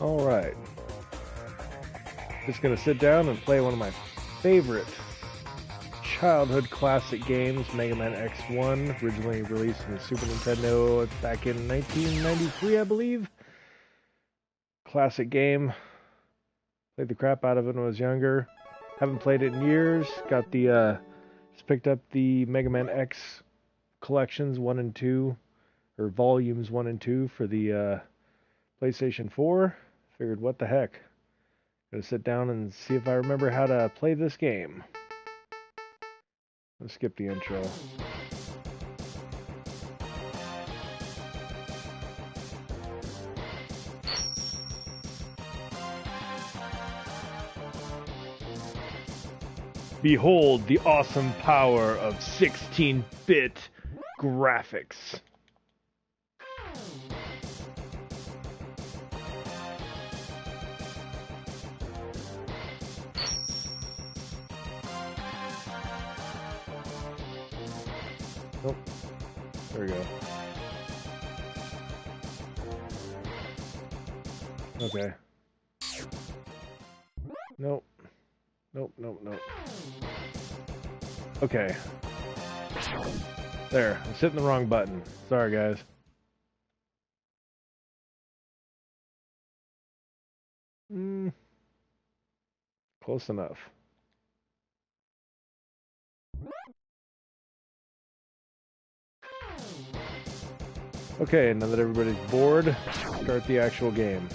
Alright. Just gonna sit down and play one of my favorite childhood classic games, Mega Man X1, originally released on the Super Nintendo back in 1993, I believe. Classic game. Played the crap out of it when I was younger. Haven't played it in years. Got the, just picked up the Mega Man X collections 1 and 2, or volumes 1 and 2 for the PlayStation 4. Figured, what the heck? Gonna sit down and see if I remember how to play this game. Let's skip the intro. Behold the awesome power of 16-bit graphics. Oh, there we go. Okay. Nope. Nope. Okay. There, I'm hitting the wrong button. Sorry, guys. Close enough. Okay, now that everybody's bored, start the actual game.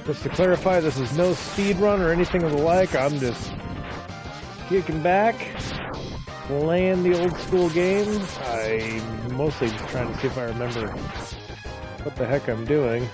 Just to clarify, this is no speed run or anything of the like. I'm just kicking back, playing the old school game. I'm mostly just trying to see if I remember what the heck I'm doing.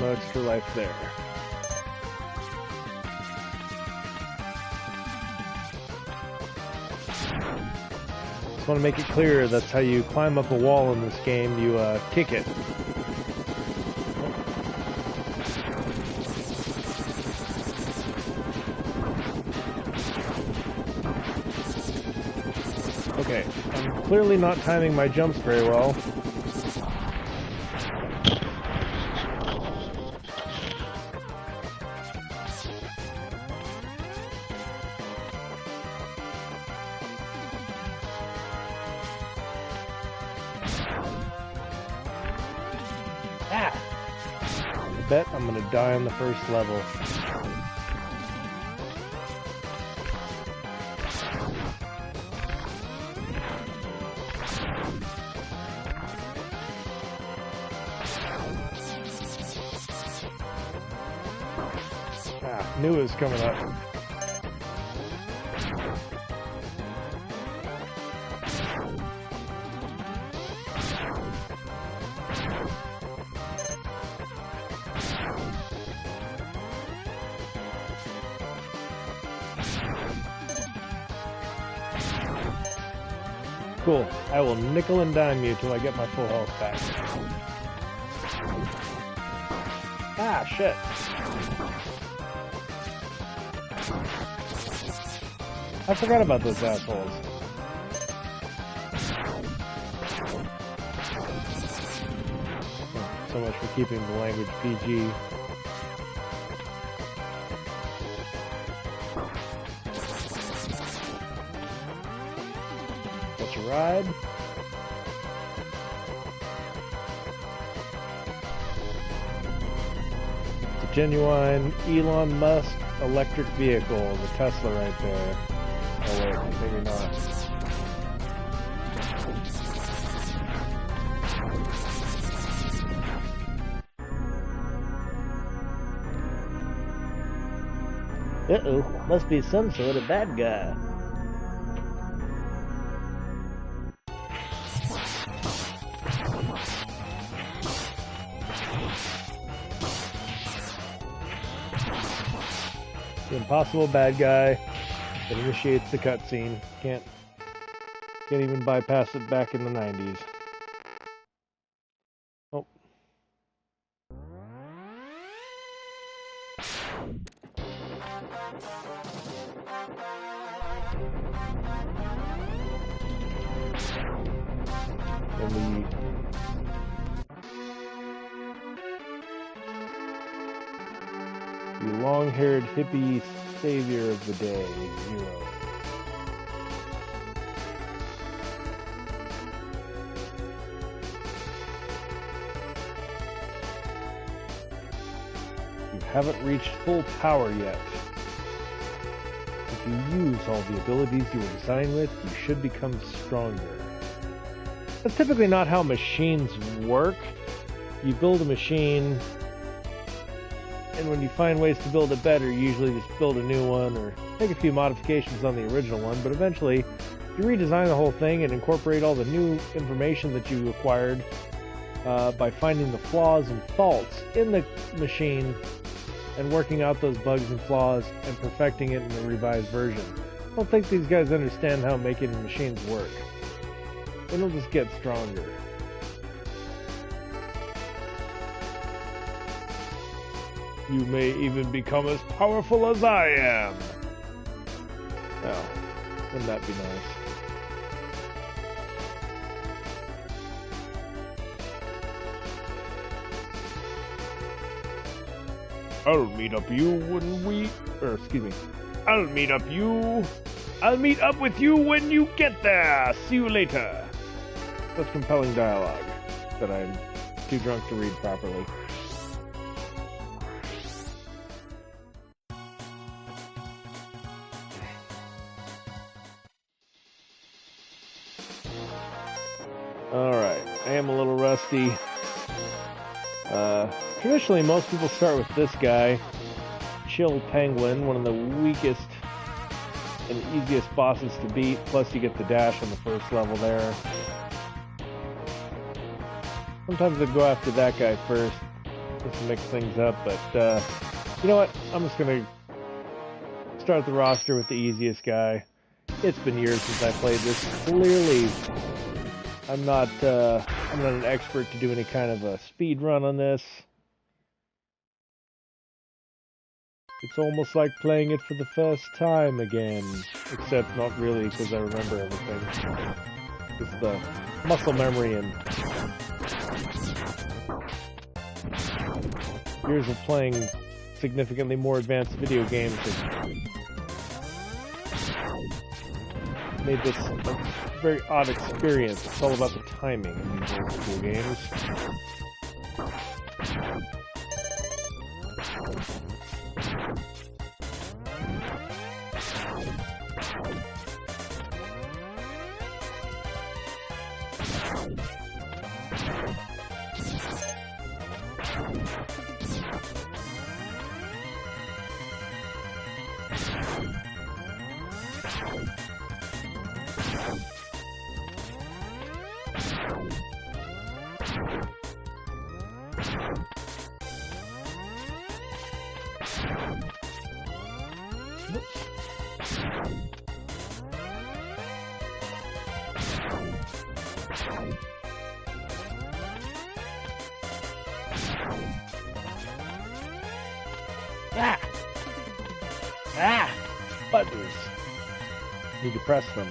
No extra life there. Just want to make it clear, that's how you climb up a wall in this game. You kick it. Okay, I'm clearly not timing my jumps very well. Bet I'm gonna die on the first level. Knew it was coming up. Cool. I will nickel and dime you till I get my full health back. Ah, shit. I forgot about those assholes. So much for keeping the language PG. Let's ride. Genuine Elon Musk electric vehicle, the Tesla right there. Oh wait, maybe not. Uh-oh, must be some sort of bad guy. The impossible bad guy that initiates the cutscene. Can't even bypass it back in the 90s. Oh. And the long-haired hippie savior of the day, Zero. You haven't reached full power yet. If you use all the abilities you were designed with, you should become stronger. That's typically not how machines work. You build a machine, and when you find ways to build it better, you usually just build a new one or make a few modifications on the original one, but eventually you redesign the whole thing and incorporate all the new information that you acquired by finding the flaws and faults in the machine and working out those bugs and flaws and perfecting it in a revised version. I don't think these guys understand how making machines work. It'll just get stronger. You may even become as powerful as I am. Oh, wouldn't that be nice? I'll meet up with you when you get there. See you later. That's compelling dialogue that I'm too drunk to read properly. Alright, I am a little rusty. Traditionally, most people start with this guy, Chill Penguin, one of the weakest and easiest bosses to beat, plus you get the dash on the first level there. Sometimes I go after that guy first, just to mix things up, but you know what? I'm just going to start the roster with the easiest guy. It's been years since I played this. Clearly, I'm not an expert to do any kind of a speed run on this. It's almost like playing it for the first time again. Except not really, because I remember everything. It's the muscle memory and years of playing significantly more advanced video games have made this a very odd experience. It's all about the timing in these old school games. Ah! Ah! Buttons. Need to press them.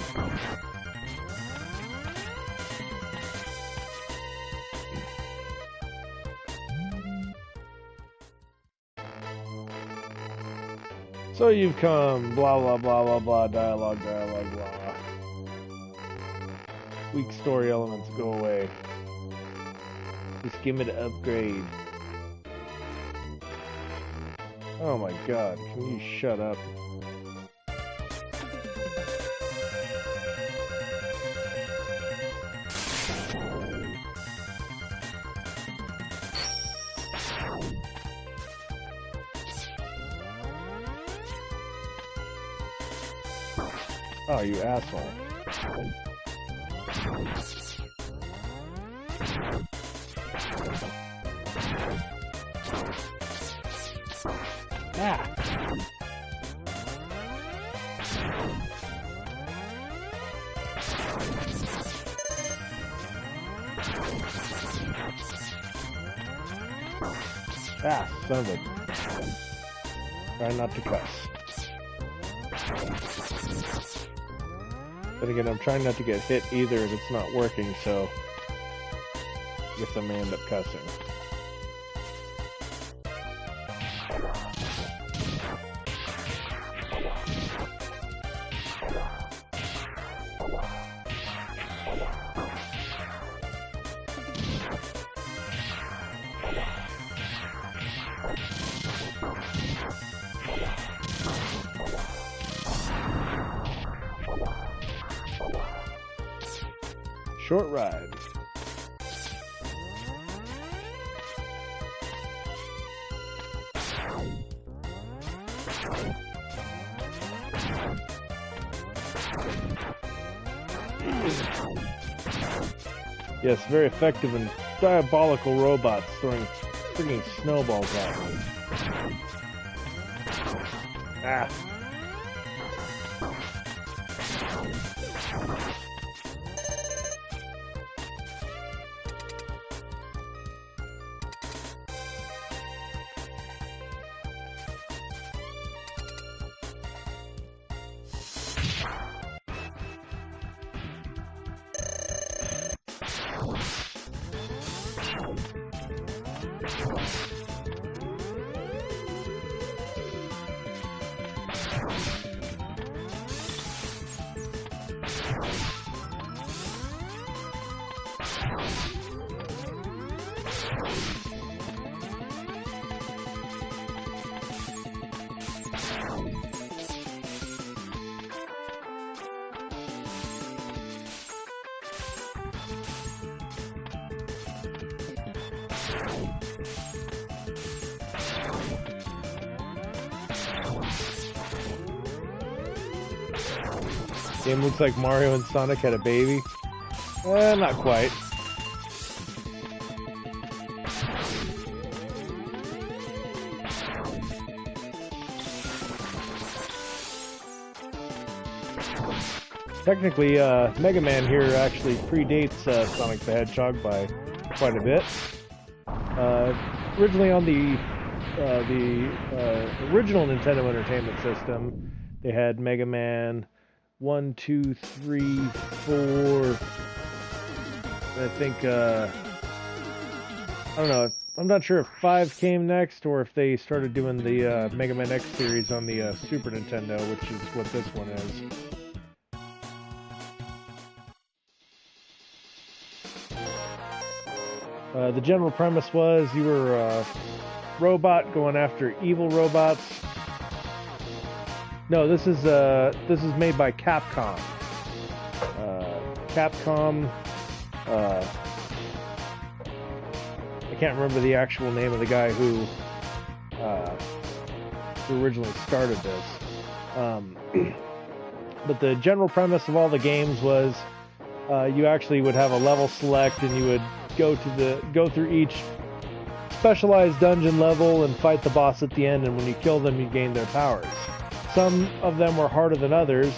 So you've come, blah blah blah blah blah, dialogue blah. Weak story elements, go away. Just give me the upgrade. Oh my god, can you shut up? Oh, you asshole. Ah! Ah, son of a... Try not to cuss. But again, I'm trying not to get hit either if it's not working, so... I guess I may end up cussing. Short ride. Yes, very effective and diabolical robots throwing freaking snowballs at me. Ah. Game looks like Mario and Sonic had a baby. Not quite. Technically, Mega Man here actually predates Sonic the Hedgehog by quite a bit. Originally on the original Nintendo Entertainment System, they had Mega Man 1, 2, 3, 4. I think I don't know. I'm not sure if 5 came next or if they started doing the Mega Man X series on the Super Nintendo, which is what this one is. The general premise was you were a robot going after evil robots. No, this is made by Capcom. Capcom. I can't remember the actual name of the guy who originally started this. But the general premise of all the games was you actually would have a level select, and you would go through each specialized dungeon level and fight the boss at the end. And when you kill them, you gain their powers. Some of them were harder than others,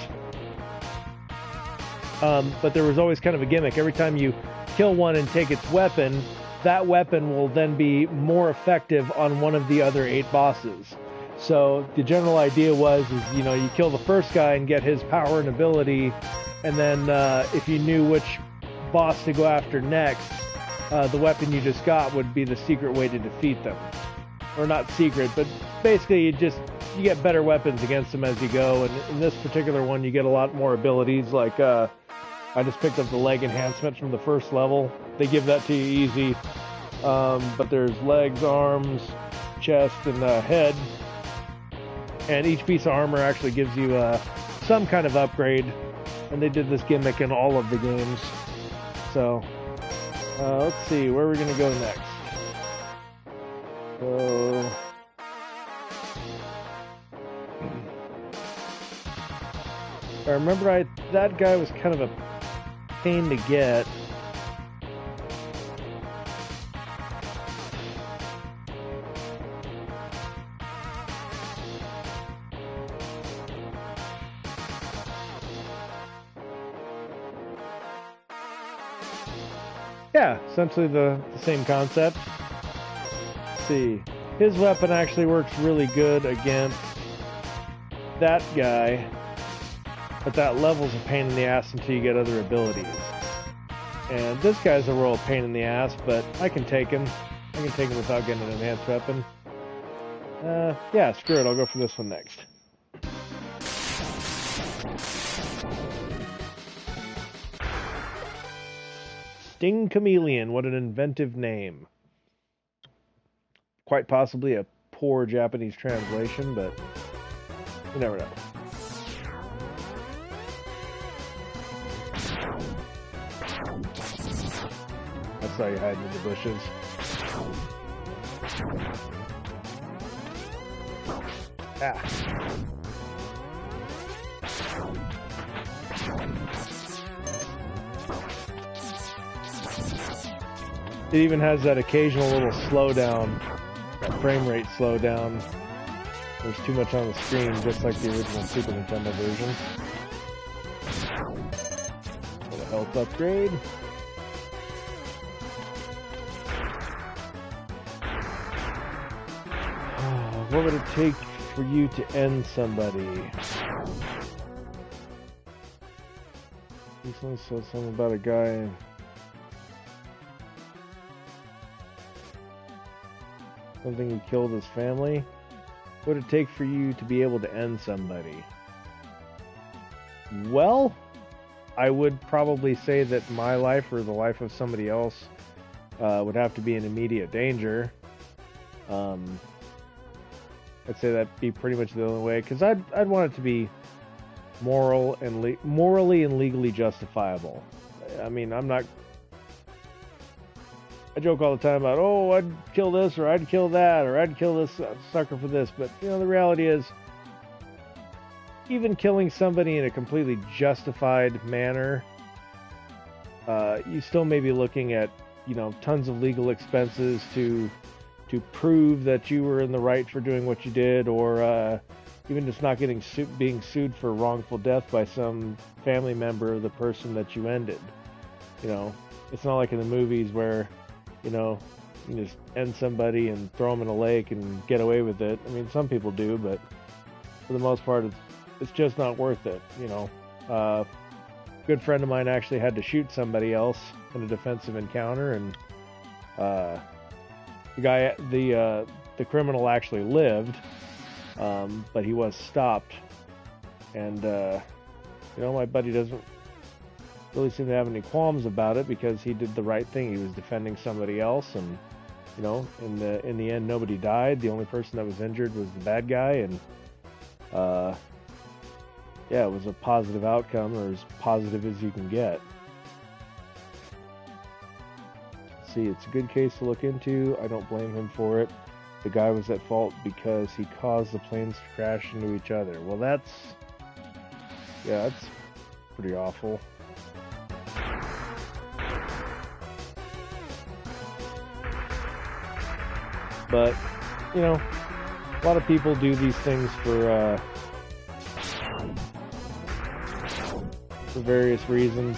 but there was always kind of a gimmick. Every time you kill one and take its weapon, that weapon will then be more effective on one of the other 8 bosses. So the general idea was, you kill the first guy and get his power and ability, and then if you knew which boss to go after next, the weapon you just got would be the secret way to defeat them. Or not secret, but basically you get better weapons against them as you go, and in this particular one you get a lot more abilities, like I just picked up the leg enhancement from the first level. They give that to you easy, but there's legs, arms, chest, and head, And each piece of armor actually gives you some kind of upgrade. And they did this gimmick in all of the games. So, let's see, where are we going to go next? So, I remember that guy was kind of a pain to get. Yeah, essentially the same concept. Let's see, his weapon actually works really good against that guy, but that level's a pain in the ass until you get other abilities. And this guy's a real pain in the ass, but I can take him. I can take him without getting an enhanced weapon. Yeah, screw it, I'll go for this one next. Sting Chameleon, what an inventive name. Quite possibly a poor Japanese translation, but you never know. I saw you hiding in the bushes. Ah. It even has that occasional little slowdown, that frame rate slowdown. There's too much on the screen, just like the original Super Nintendo version. Get a health upgrade. What would it take for you to end somebody? This one says something about a guy. Something who killed his family. What would it take for you to be able to end somebody? Well, I would probably say that my life or the life of somebody else would have to be in immediate danger. I'd say that'd be pretty much the only way, because I'd want it to be morally and legally justifiable. I mean, I joke all the time about, oh, I'd kill this, or I'd kill that, or I'd kill this sucker for this. But, you know, the reality is, even killing somebody in a completely justified manner, you still may be looking at, you know, tons of legal expenses to prove that you were in the right for doing what you did, or even just not being sued for wrongful death by some family member of the person that you ended. You know, it's not like in the movies where, you know, you can just end somebody and throw them in a lake and get away with it. I mean, some people do, but for the most part, it's just not worth it. You know, a good friend of mine actually had to shoot somebody else in a defensive encounter, and the criminal actually lived, but he was stopped. And you know, my buddy doesn't really seem to have any qualms about it, because he did the right thing. He was defending somebody else, and you know, in the end, nobody died. The only person that was injured was the bad guy, and yeah, it was a positive outcome, or as positive as you can get. See, it's a good case to look into. I don't blame him for it. The guy was at fault because he caused the planes to crash into each other. Well, that's pretty awful. But, you know, a lot of people do these things for various reasons.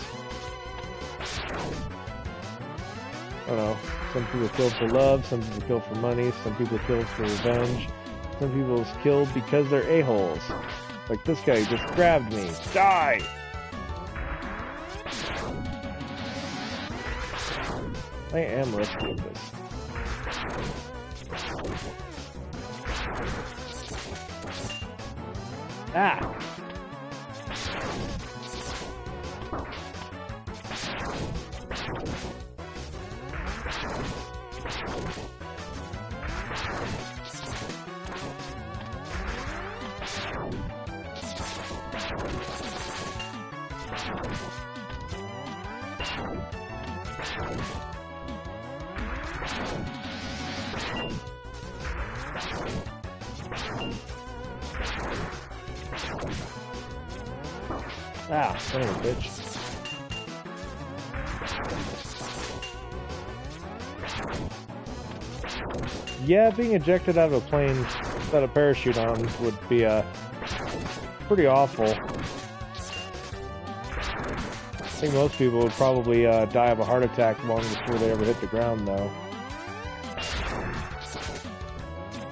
I don't know. Some people kill for love, some people kill for money, some people kill for revenge, some people is killed because they're a-holes. Like this guy who just grabbed me. Die! I am rusty at this. Ah! Ah, son of a bitch. Yeah, being ejected out of a plane without a parachute on would be pretty awful. I think most people would probably die of a heart attack long before they ever hit the ground, though.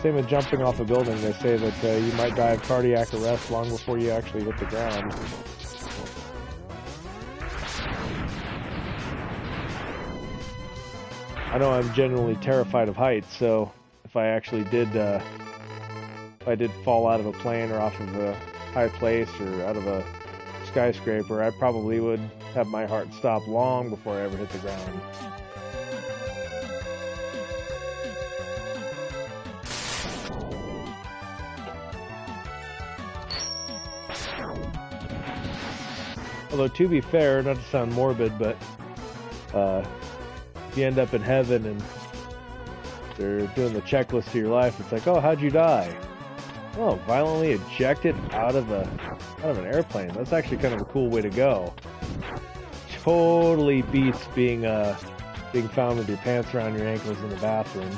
Same with jumping off a building. They say that you might die of cardiac arrest long before you actually hit the ground. I know I'm generally terrified of heights, so if I actually did, if I did fall out of a plane or off of a high place or out of a skyscraper, I probably would have my heart stop long before I ever hit the ground. Although, to be fair, not to sound morbid, but if you end up in heaven and they're doing the checklist of your life, it's like, oh, how'd you die? Oh, violently ejected out of an airplane. That's actually kind of a cool way to go. Totally beats being found with your pants around your ankles in the bathroom.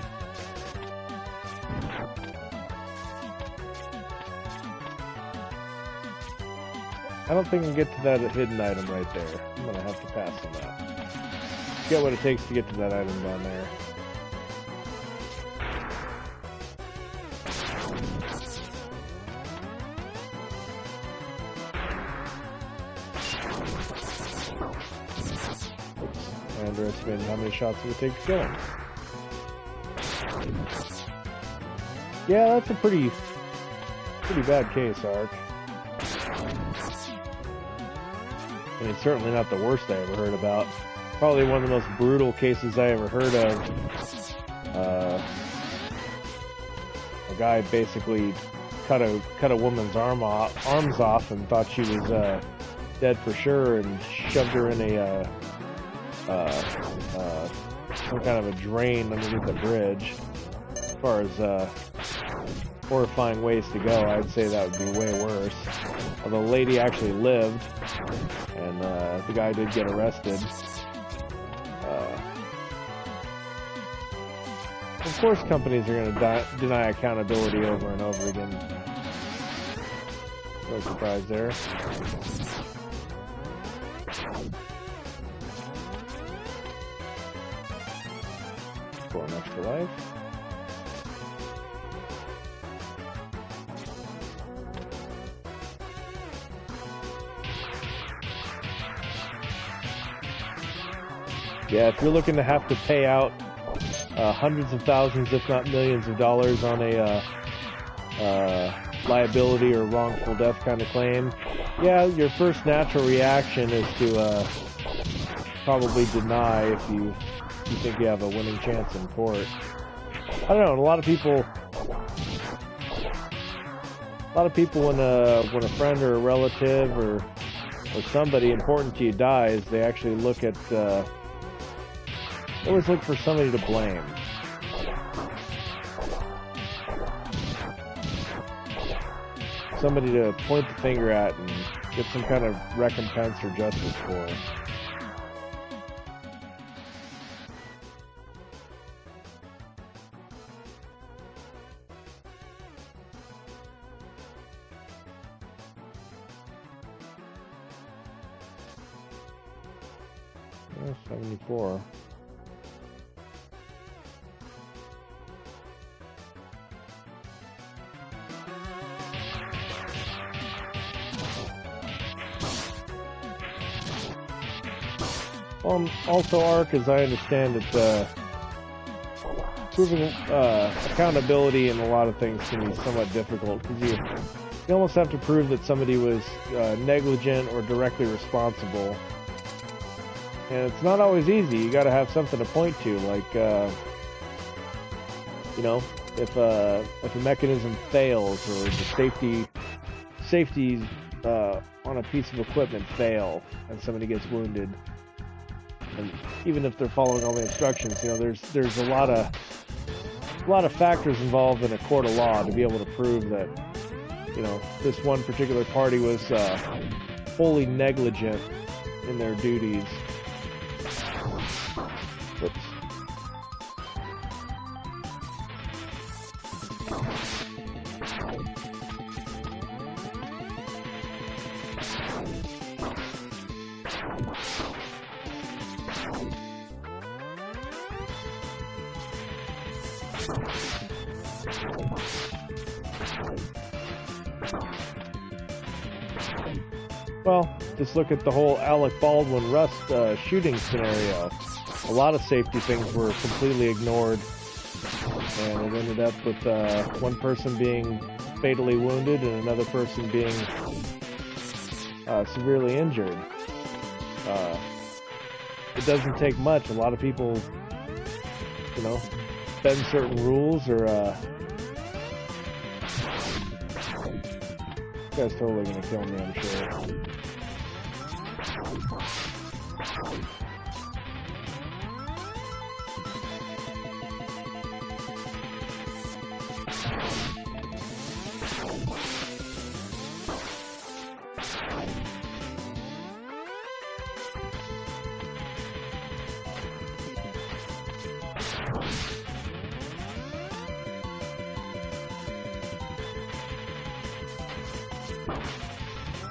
I don't think I can get to that hidden item right there. I'm gonna have to pass on that. Get what it takes to get to that item down there. I underestimated how many shots it would take to kill him. Yeah, that's a pretty bad case, Ark. And it's certainly not the worst I ever heard about. Probably one of the most brutal cases I ever heard of. A guy basically cut a woman's arms off and thought she was dead for sure, and shoved her in a some kind of a drain underneath the bridge. As far as horrifying ways to go, I'd say that would be way worse. Although the lady actually lived, and the guy did get arrested. Of course companies are going to deny accountability over and over again. No surprise there. For an extra life. Yeah, if you're looking to have to pay out hundreds of thousands, if not millions of dollars on a liability or wrongful death kind of claim, yeah, your first natural reaction is to probably deny if you think you have a winning chance in court. I don't know, a lot of people when a friend or a relative or somebody important to you dies, they actually look at always look for somebody to blame. Somebody to point the finger at and get some kind of recompense or justice for. Yeah, 74. Also, Ark, as I understand it, proving accountability in a lot of things can be somewhat difficult, because you almost have to prove that somebody was negligent or directly responsible, and it's not always easy. You got to have something to point to, like you know, if a mechanism fails or the safety on a piece of equipment fail and somebody gets wounded. And even if they're following all the instructions, you know, there's a lot of factors involved in a court of law to be able to prove that, you know, this one particular party was wholly negligent in their duties. Whoops. Well, just look at the whole Alec Baldwin Rust shooting scenario. A lot of safety things were completely ignored, and it ended up with one person being fatally wounded and another person being severely injured. It doesn't take much. A lot of people, you know, bend certain rules, or this guy's totally gonna kill me, I'm sure.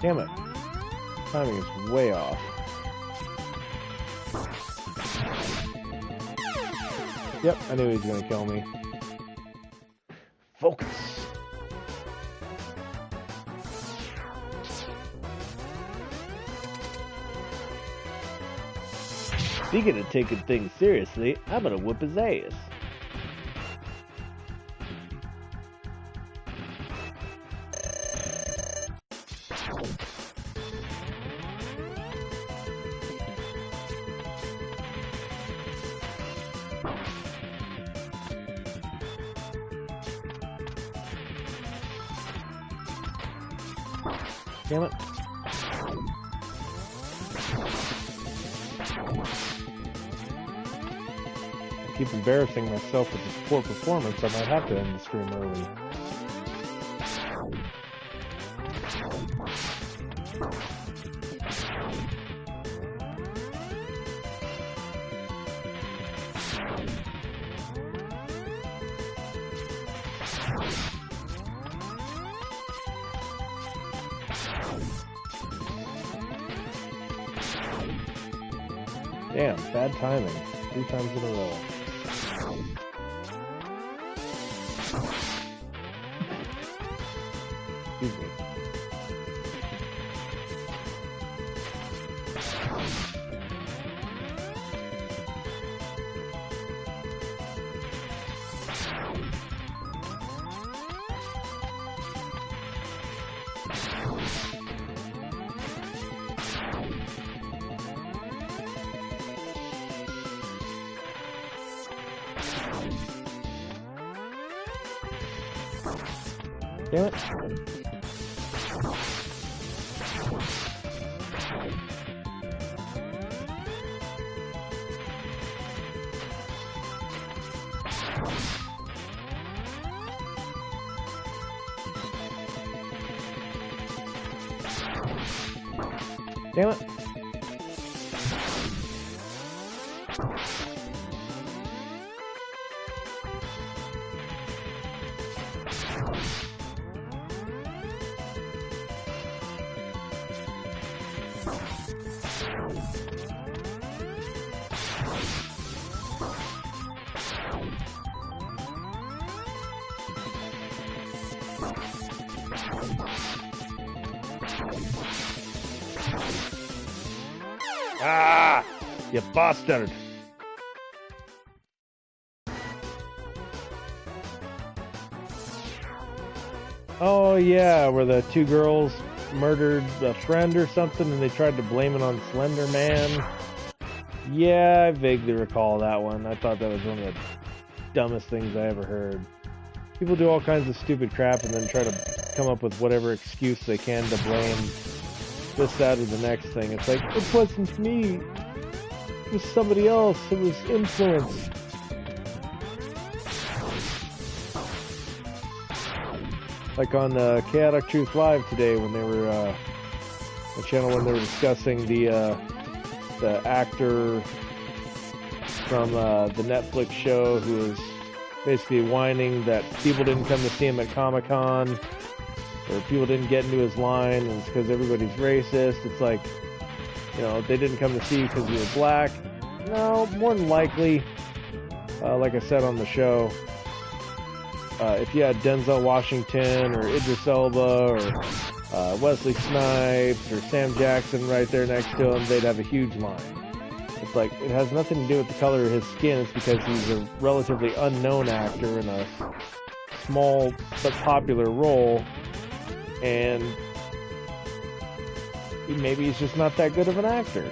Damn it. Timing is way off. Yep, I knew he was gonna kill me. Focus. Speaking of taking things seriously, I'm gonna whoop his ass. Damn it. I keep embarrassing myself with this poor performance. I might have to end the stream early. Damn, bad timing. 3 times in a row. Excuse me. Damn it. Damn it. Ah! You bastard! Oh yeah, where the 2 girls murdered a friend or something and they tried to blame it on Slender Man. Yeah, I vaguely recall that one. I thought that was one of the dumbest things I ever heard. People do all kinds of stupid crap and then try to come up with whatever excuse they can to blame this, that, or the next thing. It's like, it wasn't me. It was somebody else. It was influence. Like on Chaotic Truth Live today, when they were the channel when they were discussing the actor from the Netflix show who was basically whining that people didn't come to see him at Comic-Con, or people didn't get into his line, and it's because everybody's racist. It's like, you know, they didn't come to see you because you were black. No, more than likely, like I said on the show, if you had Denzel Washington or Idris Elba or Wesley Snipes or Sam Jackson right there next to him, they'd have a huge line. It's like, it has nothing to do with the color of his skin. It's because he's a relatively unknown actor in a small but popular role, and maybe he's just not that good of an actor.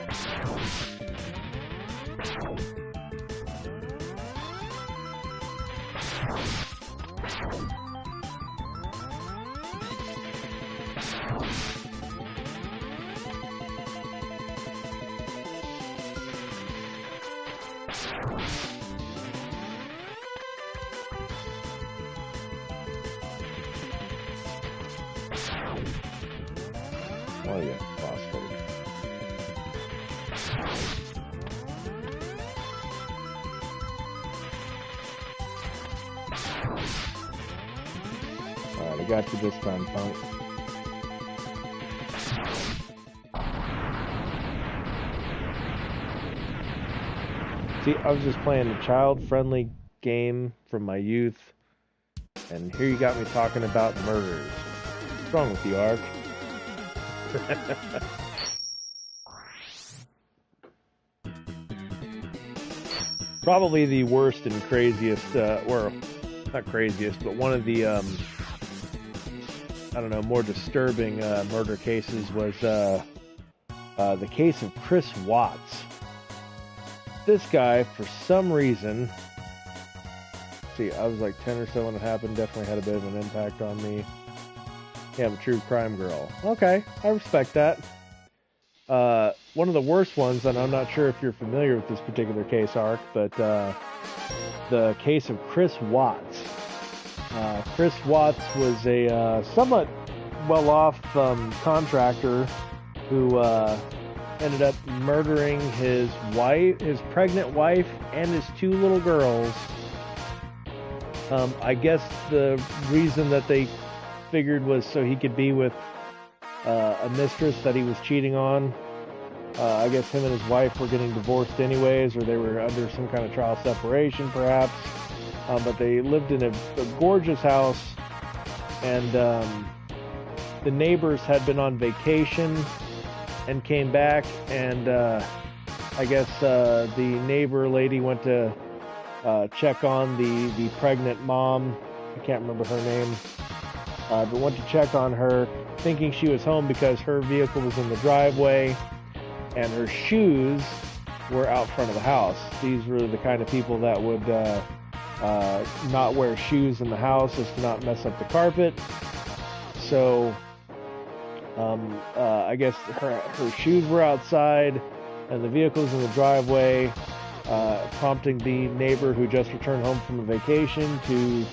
Oh yeah, bastard. Alright, I got you this time, punk. See, I was just playing a child-friendly game from my youth, and here you got me talking about murders. What's wrong with you, Ark? Probably the worst and craziest, or not craziest, but one of the, I don't know, more disturbing murder cases was the case of Chris Watts. This guy, for some reason, see, I was like 10 or so when it happened, definitely had a bit of an impact on me. Yeah, I'm a true crime girl. Okay, I respect that. One of the worst ones, and I'm not sure if you're familiar with this particular case, Ark, but the case of Chris Watts. Chris Watts was a somewhat well-off contractor who ended up murdering his wife, his pregnant wife, and his two little girls. I guess the reason that they figured was so he could be with a mistress that he was cheating on. I guess him and his wife were getting divorced anyways, or they were under some kind of trial separation perhaps. But they lived in a gorgeous house, and the neighbors had been on vacation and came back, and I guess the neighbor lady went to check on the pregnant mom. I can't remember her name. But went to check on her, thinking she was home because her vehicle was in the driveway and her shoes were out front of the house. These were the kind of people that would not wear shoes in the house as to not mess up the carpet. So I guess her shoes were outside and the vehicle was in the driveway, prompting the neighbor who just returned home from a vacation to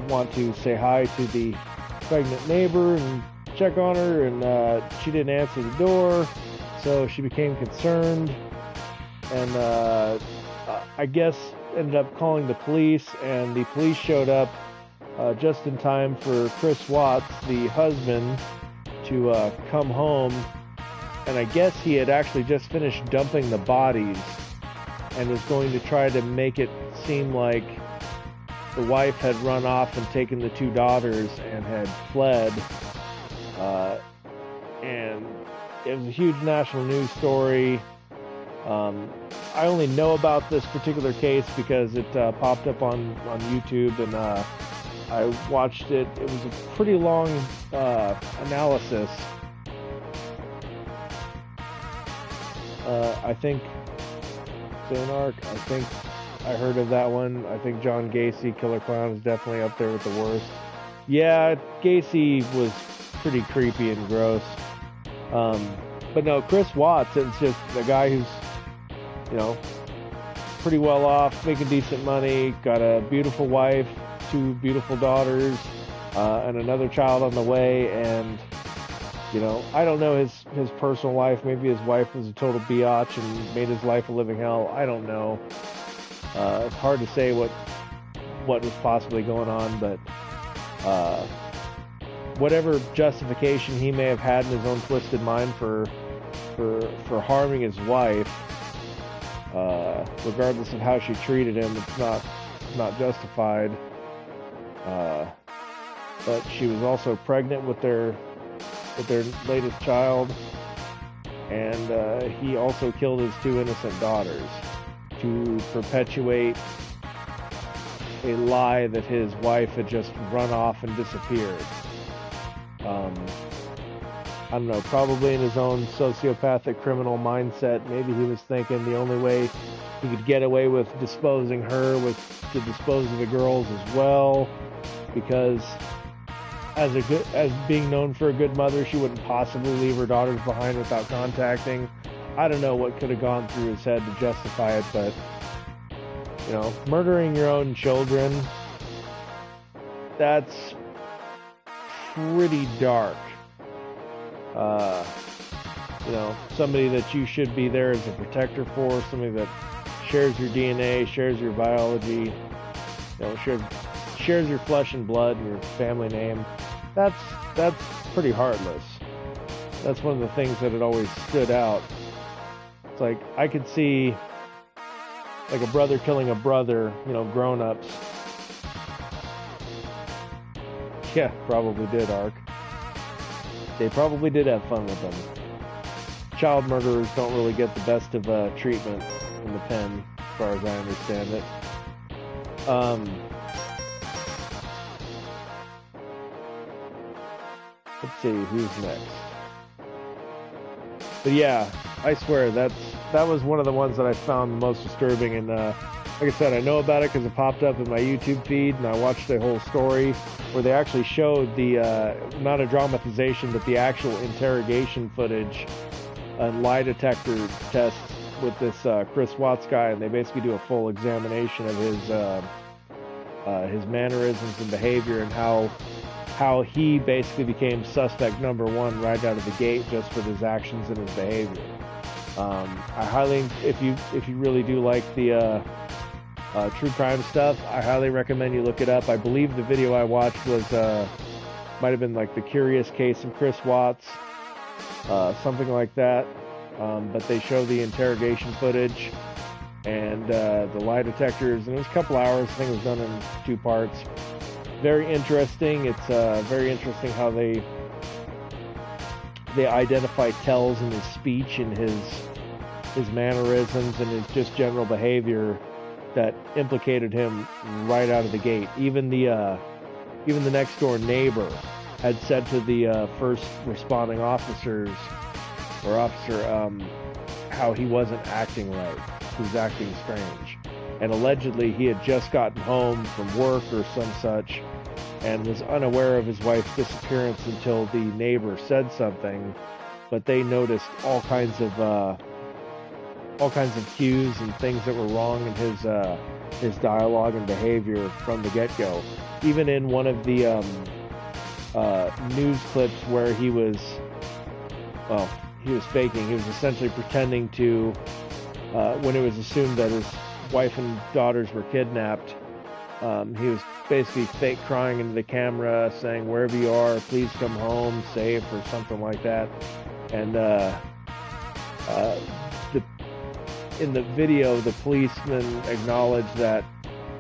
want to say hi to the pregnant neighbor and check on her, and she didn't answer the door, so she became concerned, and I guess ended up calling the police, and the police showed up just in time for Chris Watts, the husband, to come home, and I guess he had actually just finished dumping the bodies and was going to try to make it seem like the wife had run off and taken the two daughters and had fled. And it was a huge national news story. I only know about this particular case because it popped up on YouTube, and I watched it. It was a pretty long analysis. I think, Zanark, I think I heard of that one. I think John Gacy, Killer Clown, is definitely up there with the worst. Yeah, Gacy was pretty creepy and gross. But no, Chris Watts, it's just a guy who's you know, pretty well off, making decent money, got a beautiful wife, 2 beautiful daughters, and another child on the way. And you know, I don't know his personal life. Maybe his wife was a total biatch and made his life a living hell. I don't know. It's hard to say what was possibly going on, but whatever justification he may have had in his own twisted mind for harming his wife, regardless of how she treated him, it's not justified. But she was also pregnant with their latest child, and he also killed his 2 innocent daughters to perpetuate a lie that his wife had just run off and disappeared. I don't know, probably in his own sociopathic criminal mindset, maybe he was thinking the only way he could get away with disposing her was to dispose of the girls as well, because as being known for a good mother, she wouldn't possibly leave her daughters behind without contacting. I don't know what could have gone through his head to justify it, but you know, murdering your own children, that's pretty dark. You know, somebody that you should be there as a protector for, somebody that shares your DNA, shares your biology, you know, shares your flesh and blood and your family name. That's pretty heartless. That's one of the things that had always stood out. It's like, I could see like a brother killing a brother, you know, grown-ups. Yeah, probably did, Ark. They probably did have fun with them. Child murderers don't really get the best of treatment in the pen, as far as I understand it. Let's see, who's next? But yeah, I swear, that was one of the ones that I found the most disturbing, and like I said, I know about it because it popped up in my YouTube feed, and I watched the whole story where they actually showed the, not a dramatization, but the actual interrogation footage and lie detector tests with this Chris Watts guy, and they basically do a full examination of his mannerisms and behavior, and how he basically became suspect number 1 right out of the gate just with his actions and his behavior. I highly, if you really do like the true crime stuff, I highly recommend you look it up. I believe the video I watched was might have been like The Curious Case of Chris Watts, something like that. But they show the interrogation footage and the lie detectors, and it was a couple hours. I think it was done in 2 parts. Very interesting. It's very interesting how they identify tells in his speech and his mannerisms and his just general behavior that implicated him right out of the gate. Even the next door neighbor had said to the first responding officer how he wasn't acting right. He was acting strange. And allegedly he had just gotten home from work or some such and was unaware of his wife's disappearance until the neighbor said something, but they noticed all kinds of cues and things that were wrong in his dialogue and behavior from the get-go. Even in one of the news clips where he was faking. He was essentially pretending to, when it was assumed that his wife and daughters were kidnapped, he was basically fake crying into the camera, saying, "Wherever you are, please come home, safe," or something like that. And in the video, the policeman acknowledged that,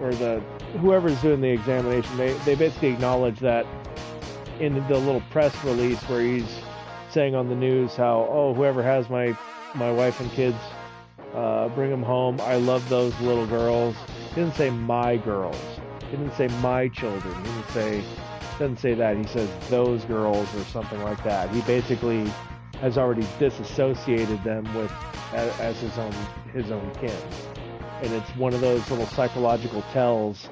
or whoever's doing the examination, they basically acknowledged that in the little press release where he's saying on the news how, "Oh, whoever has my wife and kids, bring them home. I love those little girls." He didn't say "my girls." He didn't say "my children." He doesn't say that. He says "those girls" or something like that. He basically has already disassociated them with as his own kin. And it's one of those little psychological tells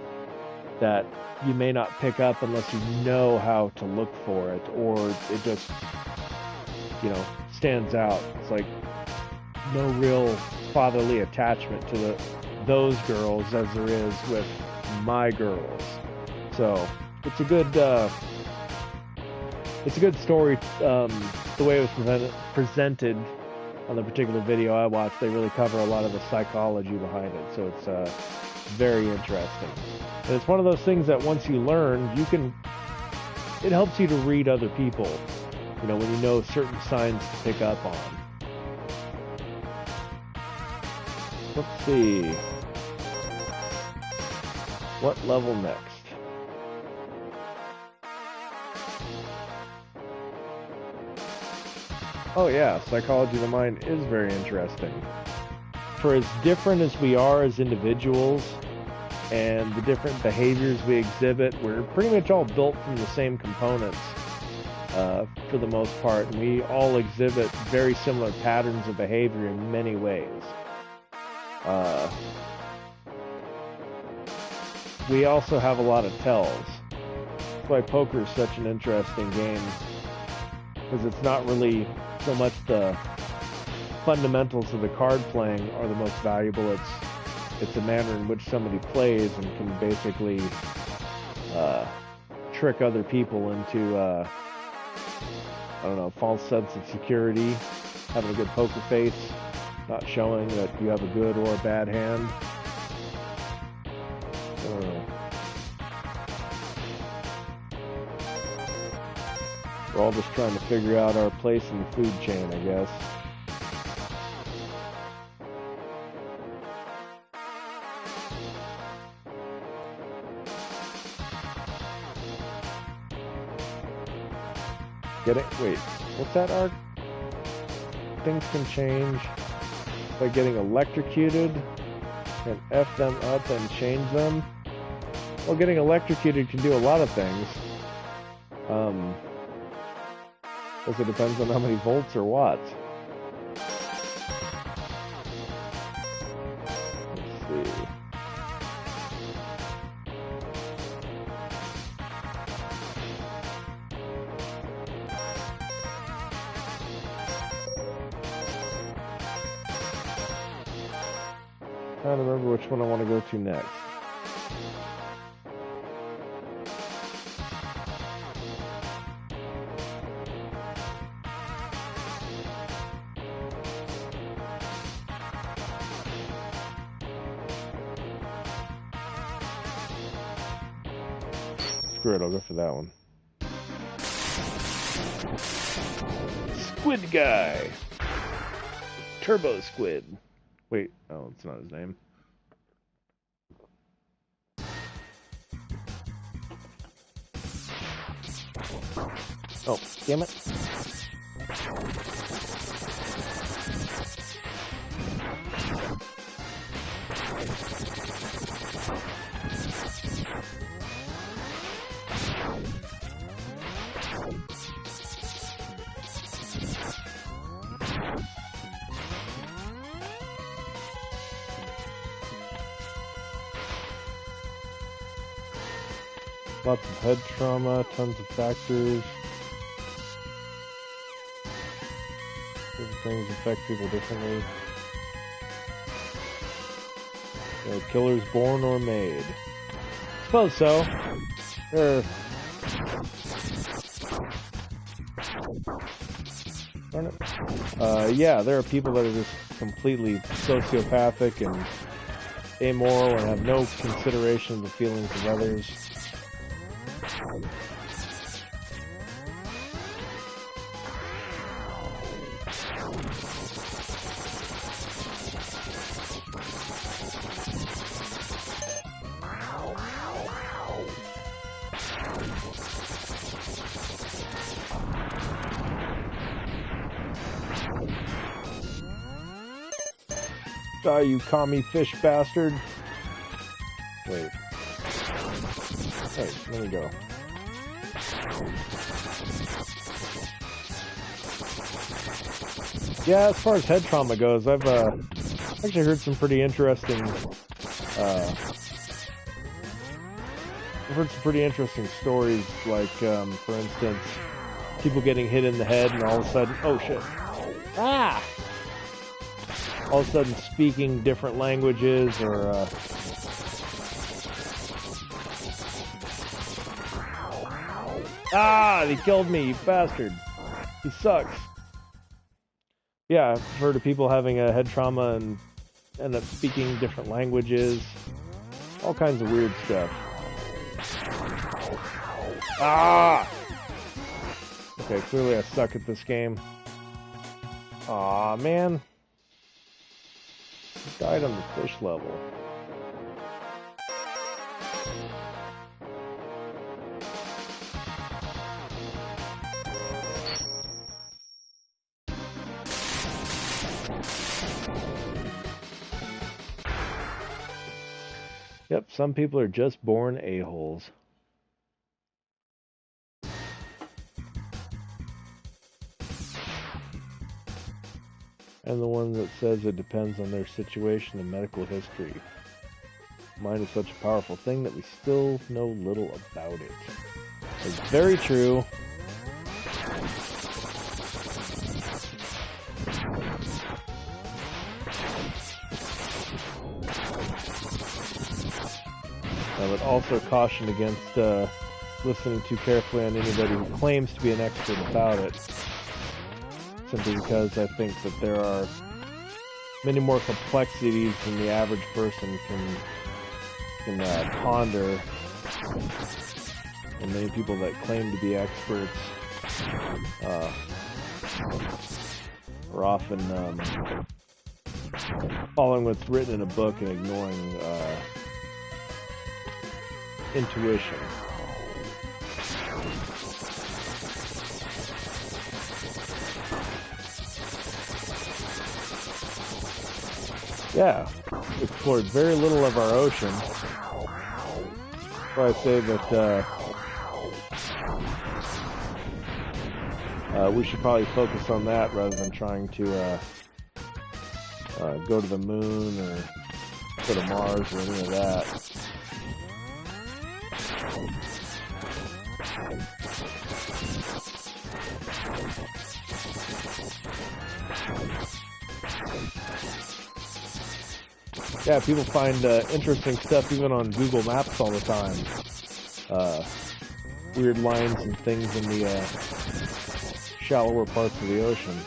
that you may not pick up unless you know how to look for it, or it just, stands out. It's like no real fatherly attachment to those girls as there is with my girls. So it's a good story. The way it was presented on the particular video I watched, they really cover a lot of the psychology behind it. So it's very interesting. And it's one of those things that once you learn, it helps you to read other people. You know, when you know certain signs to pick up on. Let's see. What level next? Oh yeah, psychology of the mind is very interesting. For as different as we are as individuals, and the different behaviors we exhibit, we're pretty much all built from the same components, for the most part, and we all exhibit very similar patterns of behavior in many ways. We also have a lot of tells. That's why poker is such an interesting game, because it's not really so much the fundamentals of the card playing are the most valuable. It's the manner in which somebody plays and can basically trick other people into I don't know, false sense of security, having a good poker face, not showing that you have a good or a bad hand. I don't know. We're all just trying to figure out our place in the food chain, I guess. Get it? Wait, what's that arc? Things can change by getting electrocuted and F them up and change them. Well, getting electrocuted can do a lot of things. Because it depends on how many volts or watts. Let's see. Trying to remember which one I want to go to next. Screw it, I'll go for that one. Squid Guy! Turbo Squid. Wait, oh, it's not his name. Oh, damn it. Lots of head trauma, tons of factors. Different things affect people differently. Are killers born or made? Suppose so. Yeah, there are people that are just completely sociopathic and amoral and have no consideration of the feelings of others. Die, you commie fish bastard. Wait. Hey, let me go. Yeah, as far as head trauma goes, I've actually heard some pretty interesting stories, like for instance, people getting hit in the head and all of a sudden, oh shit. Ah! all of a sudden speaking different languages or ah, he killed me, you bastard. He sucks. Yeah, I've heard of people having a head trauma and end up speaking different languages. All kinds of weird stuff. Ah! Okay, clearly I suck at this game. Aw, man. Died on the fish level. Yep, some people are just born a-holes. And the one that says it depends on their situation and medical history. Mind is such a powerful thing that we still know little about it. It's very true. I would also caution against listening too carefully on anybody who claims to be an expert about it. Simply because I think that there are many more complexities than the average person can ponder. And many people that claim to be experts are often following what's written in a book and ignoring intuition. Yeah, explored very little of our ocean. So I say that we should probably focus on that rather than trying to go to the moon or go to Mars or any of that. Yeah, people find interesting stuff even on Google Maps all the time. Weird lines and things in the shallower parts of the ocean.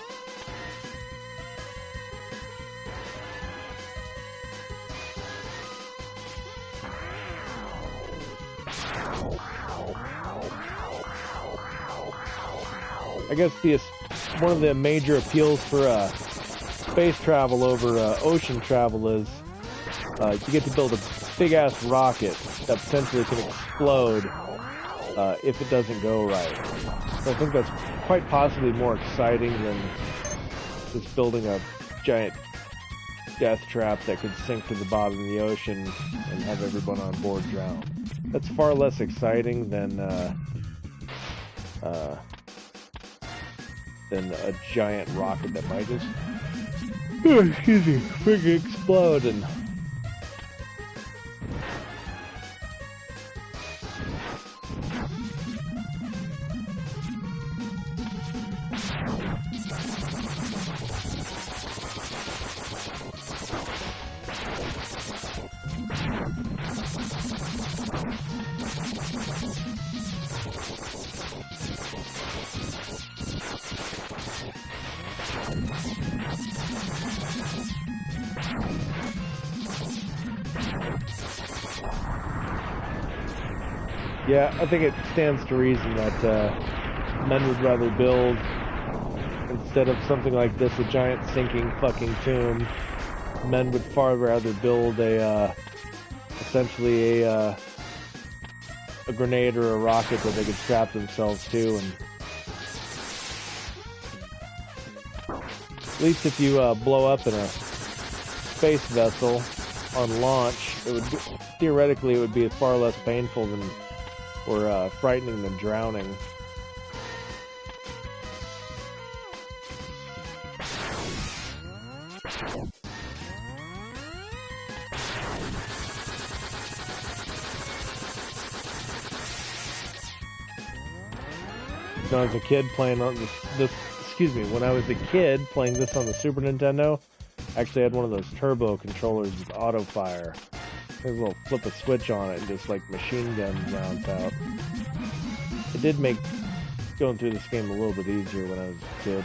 I guess one of the major appeals for space travel over ocean travel is you get to build a big-ass rocket that potentially can explode if it doesn't go right. So I think that's quite possibly more exciting than just building a giant death trap that could sink to the bottom of the ocean and have everyone on board drown. That's far less exciting than a giant rocket that might just freaking explode and yeah, I think it stands to reason that men would rather build, instead of something like this, a giant sinking fucking tomb. Men would far rather build essentially a grenade or a rocket that they could strap themselves to, and at least if you blow up in a space vessel on launch, it would theoretically it would be far less painful than or frightening than drowning. When I was a kid playing on this when I was a kid playing this on the Super Nintendo, Actually had one of those turbo controllers with auto fire. There's a little flip a switch on it and just like machine gun rounds out. It did make going through this game a little bit easier when I was a kid.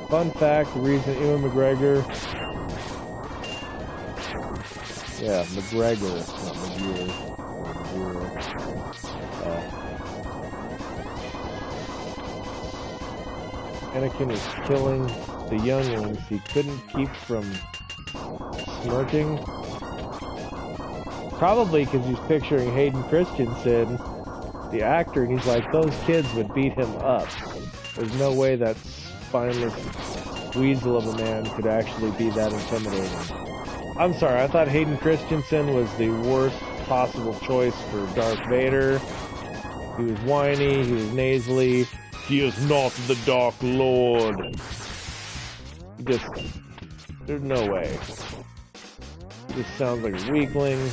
Fun fact, the reason Ewan McGregor... Yeah, McGregor, not McGear. Anakin was killing the younglings he couldn't keep from smirking. Probably because he's picturing Hayden Christensen, the actor, and he's like, those kids would beat him up. There's no way that spineless weasel of a man could actually be that intimidating. I'm sorry, I thought Hayden Christensen was the worst possible choice for Darth Vader. He was whiny, he was nasally. He is not the Dark Lord. Just, there's no way. He just sounds like a weakling.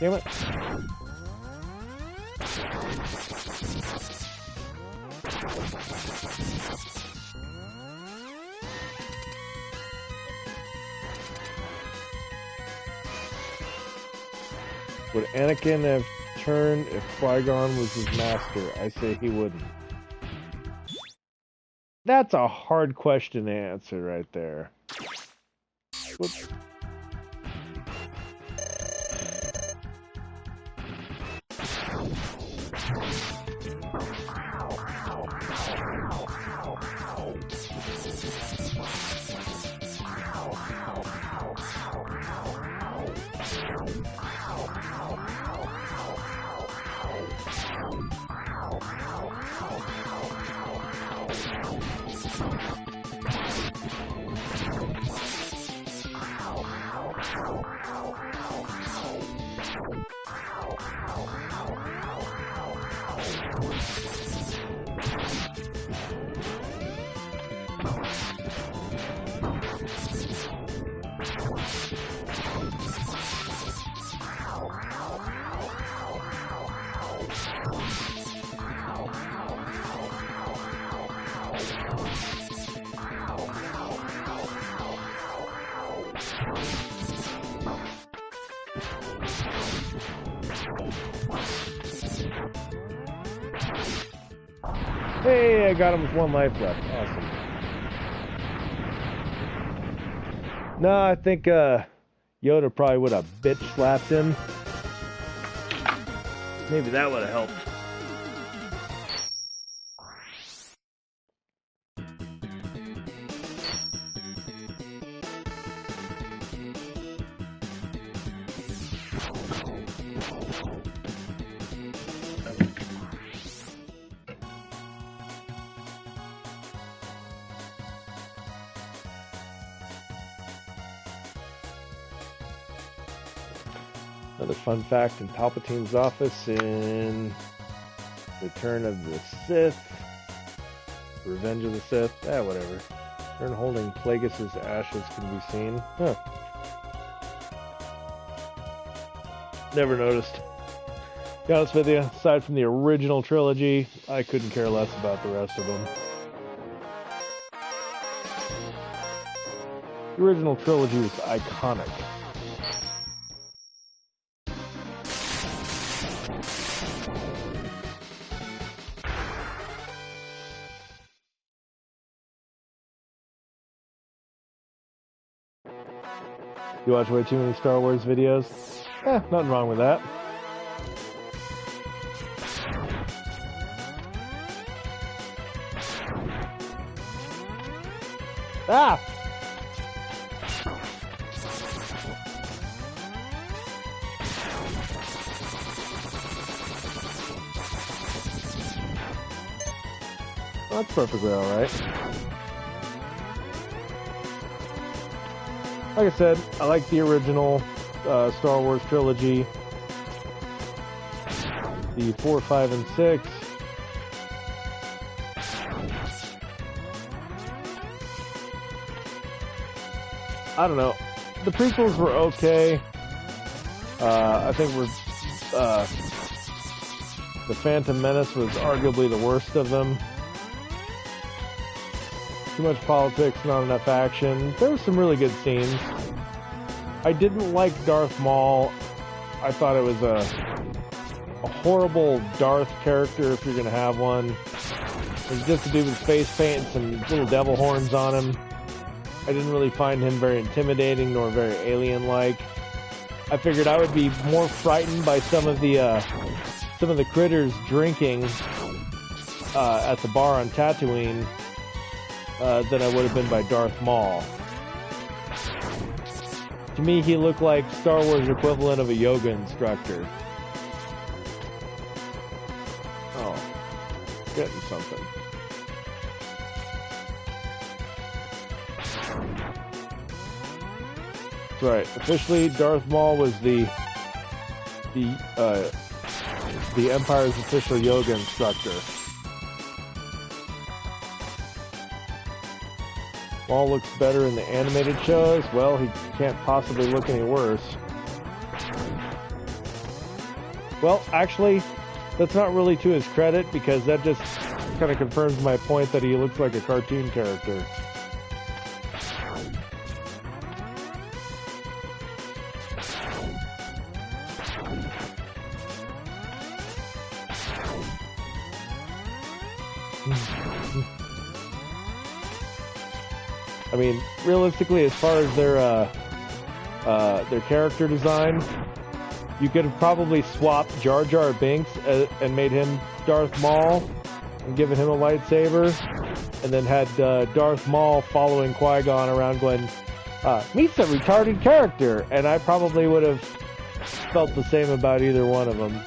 Damn it. Would Anakin have turned if Qui-Gon was his master? I say he wouldn't. That's a hard question to answer right there. Whoops. Hey, I got him with one life left. Awesome. No, I think Yoda probably would have bitch slapped him. Maybe that would have helped. Another fun fact in Palpatine's office in Return of the Sith, Revenge of the Sith, whatever. Urn holding Plagueis' ashes can be seen. Huh. Never noticed. To be honest with you, aside from the original trilogy, I couldn't care less about the rest of them. The original trilogy was iconic. You watch way too many Star Wars videos? Nothing wrong with that. Ah! That's perfectly alright. Like I said, I like the original Star Wars trilogy. The 4, 5, and 6. I don't know. The prequels were okay. I think the Phantom Menace was arguably the worst of them. Too much politics, not enough action. There were some really good scenes. I didn't like Darth Maul. I thought it was a horrible Darth character if you're going to have one. It was just a dude with face paint and some little devil horns on him. I didn't really find him very intimidating nor very alien-like. I figured I would be more frightened by some of the critters drinking at the bar on Tatooine than I would have been by Darth Maul. To me, he looked like Star Wars equivalent of a yoga instructor. Oh, getting something. That's right. Officially, Darth Maul was the Empire's official yoga instructor. Maul looks better in the animated shows. Well, he can't possibly look any worse. Well, actually, that's not really to his credit, because that just kind of confirms my point that he looks like a cartoon character. I mean, realistically, as far as their character design, you could have probably swapped Jar Jar Binks and made him Darth Maul and given him a lightsaber, and then had Darth Maul following Qui-Gon around going, meet a retarded character, and I probably would have felt the same about either one of them.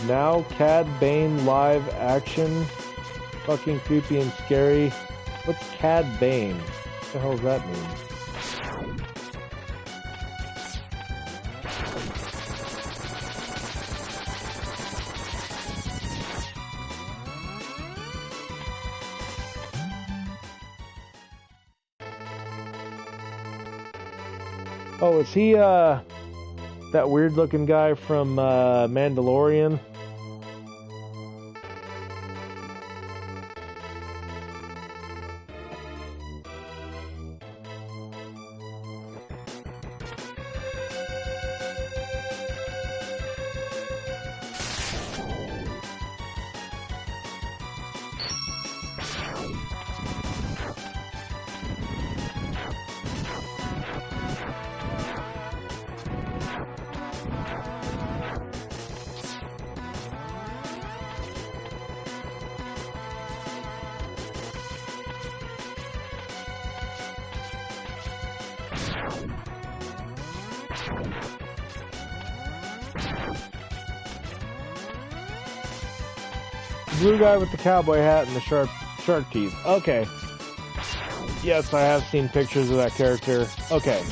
Now Cad Bane live action. Fucking creepy and scary. What's Cad Bane? What the hell does that mean? Oh, is he that weird looking guy from Mandalorian? Blue guy with the cowboy hat and the shark teeth. Okay. Yes, I have seen pictures of that character. Okay.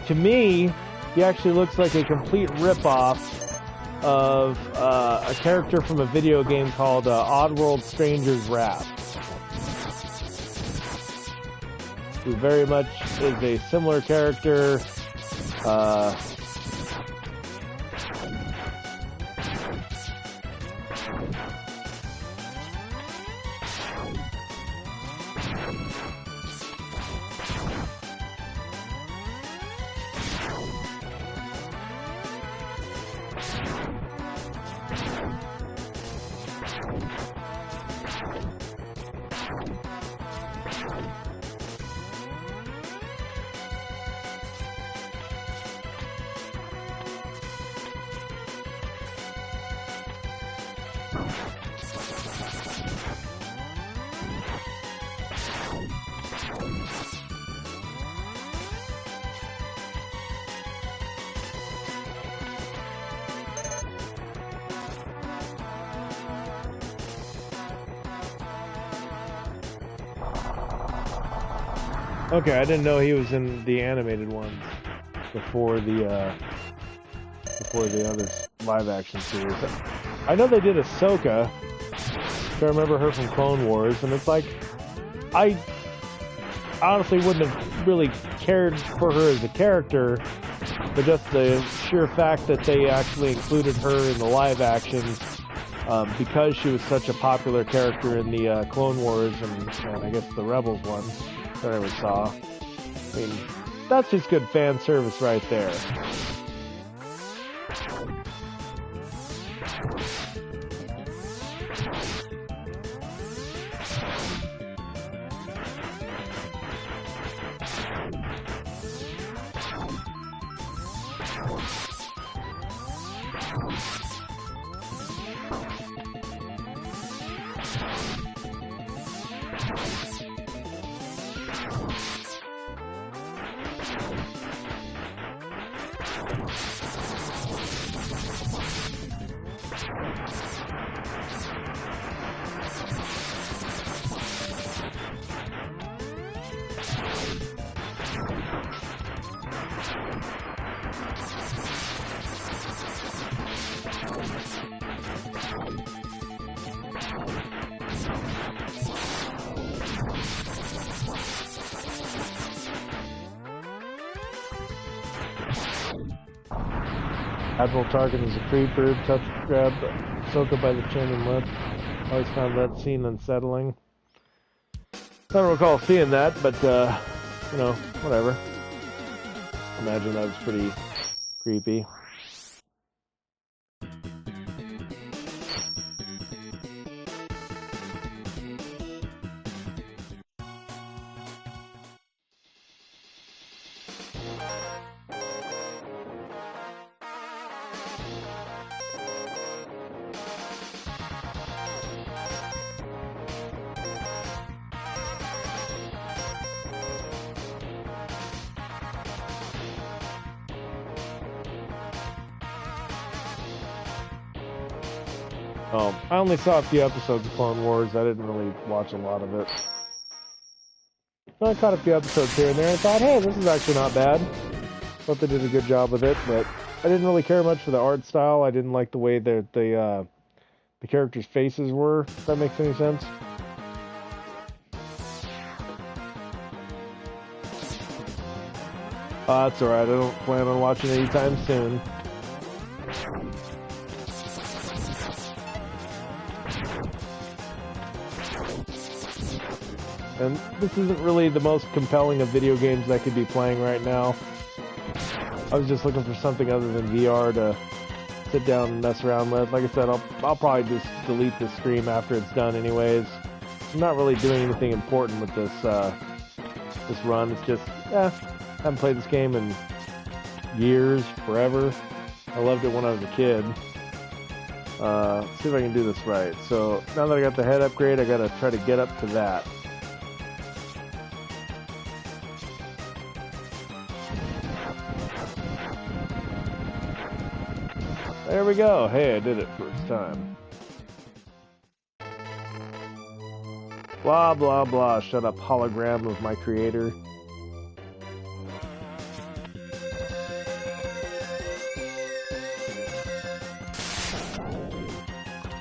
To me, he actually looks like a complete rip-off of a character from a video game called Oddworld Stranger's Wrath, who very much is a similar character. Okay, I didn't know he was in the animated ones before the other live-action series. I know they did Ahsoka. I remember her from Clone Wars, and it's like, I honestly wouldn't have really cared for her as a character, but just the sheer fact that they actually included her in the live actions, because she was such a popular character in the Clone Wars and I guess the Rebels one that I ever saw. I mean, that's just good fan service right there. Admiral Tarkin is a creeper, touch grab Ahsoka by the chin and lip. Always found that scene unsettling. I don't recall seeing that, but, you know, whatever. Imagine that was pretty creepy. I only saw a few episodes of Clone Wars. I didn't really watch a lot of it. I caught a few episodes here and there and thought, hey, this is actually not bad. Thought they did a good job with it, but I didn't really care much for the art style. I didn't like the way that the characters' faces were, if that makes any sense. That's alright, I don't plan on watching it anytime soon. And this isn't really the most compelling of video games I could be playing right now. I was just looking for something other than VR to sit down and mess around with. Like I said, I'll probably just delete this stream after it's done anyways. I'm not really doing anything important with this this run. It's just, I haven't played this game in years, forever. I loved it when I was a kid. Let's see if I can do this right. So now that I got the head upgrade, I gotta try to get up to that. There we go. Hey, I did it first time. Blah, blah, blah. Shut up, hologram of my creator.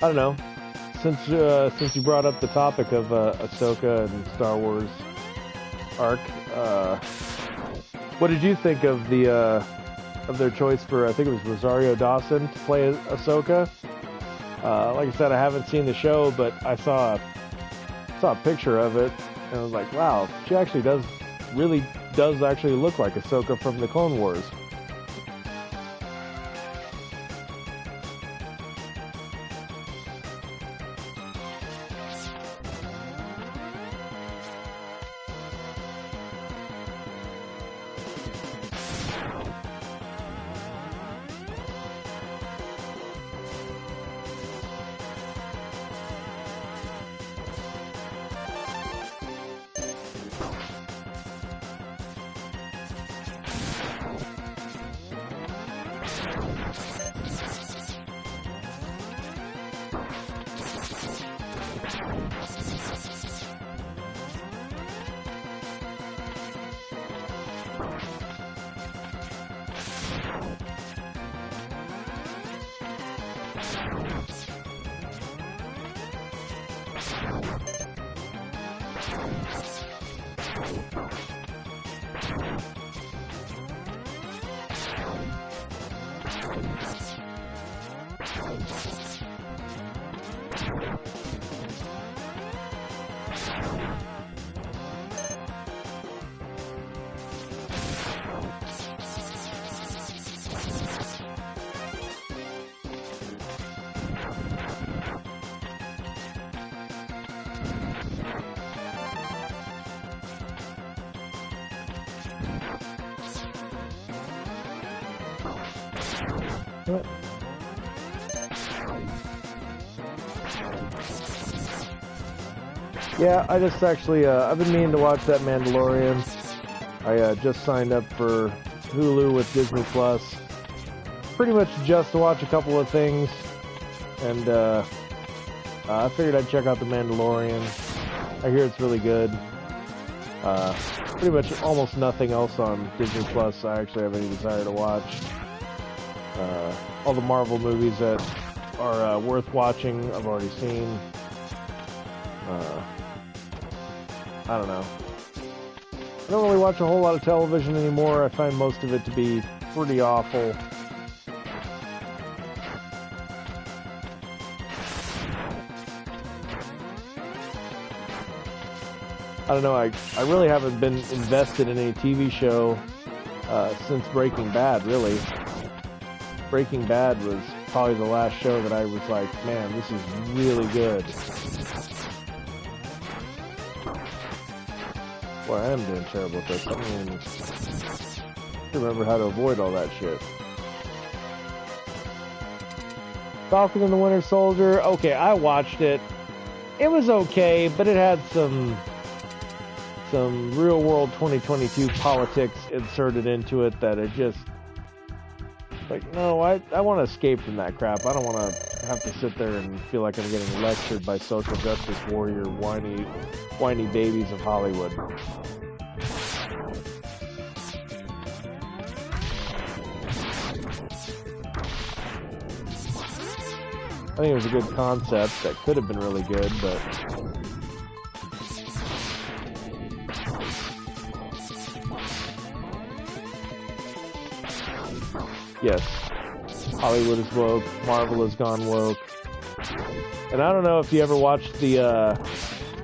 I don't know. Since you brought up the topic of Ahsoka and Star Wars arc, what did you think of the of their choice for, I think it was Rosario Dawson to play Ahsoka? Like I said, I haven't seen the show, but I saw a picture of it, and I was like, wow, she actually really does actually look like Ahsoka from the Clone Wars. What? Yeah, I just actually, I've been meaning to watch that Mandalorian. I just signed up for Hulu with Disney Plus. Pretty much just to watch a couple of things. And I figured I'd check out the Mandalorian. I hear it's really good. Pretty much almost nothing else on Disney Plus I actually have any desire to watch. All the Marvel movies that are worth watching, I've already seen. I don't know. I don't really watch a whole lot of television anymore. I find most of it to be pretty awful. I don't know, I really haven't been invested in any TV show since Breaking Bad, really. Breaking Bad was probably the last show that I was like, man, this is really good. Boy, I am doing terrible at this. I mean, I remember how to avoid all that shit. Falcon and the Winter Soldier. Okay, I watched it. It was okay, but it had some real world 2022 politics inserted into it that it just, like, no, I want to escape from that crap. I don't want to have to sit there and feel like I'm getting lectured by social justice warrior whiny babies of Hollywood. I think it was a good concept that could have been really good, but yes, Hollywood is woke, Marvel has gone woke. And I don't know if you ever watched the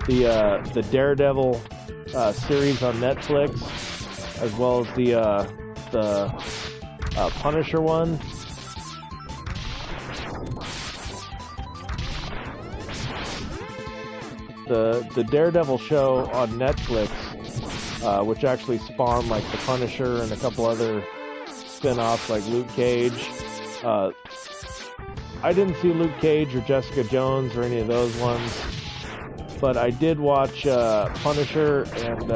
Daredevil series on Netflix, as well as the Punisher one. The Daredevil show on Netflix, which actually spawned like the Punisher and a couple other spin-offs like Luke Cage. I didn't see Luke Cage or Jessica Jones or any of those ones, but I did watch Punisher and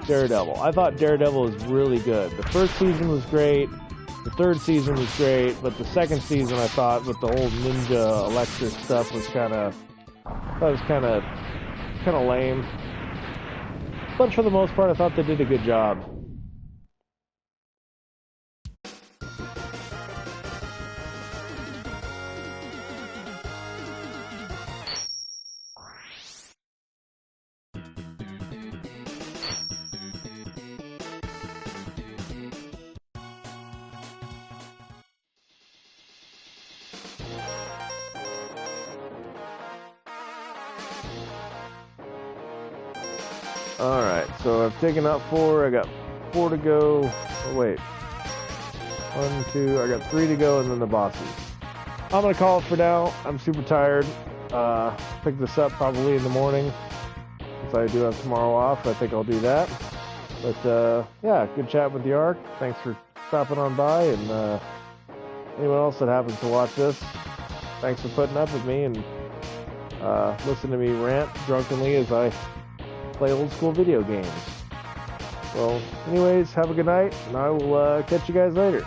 Daredevil. I thought Daredevil was really good. The first season was great, the third season was great, but the second season I thought with the whole ninja electric stuff was kind of lame. But for the most part, I thought they did a good job. Alright, so I've taken out 4, I got 4 to go. Oh, wait. 1, 2, I got 3 to go, and then the bosses. I'm gonna call it for now. I'm super tired. Pick this up probably in the morning. Since I do have tomorrow off, I think I'll do that. But, yeah, good chat with the Ark. Thanks for stopping on by, and anyone else that happens to watch this, thanks for putting up with me and listen to me rant drunkenly as I play old school video games. Well, anyways, have a good night, and I will catch you guys later.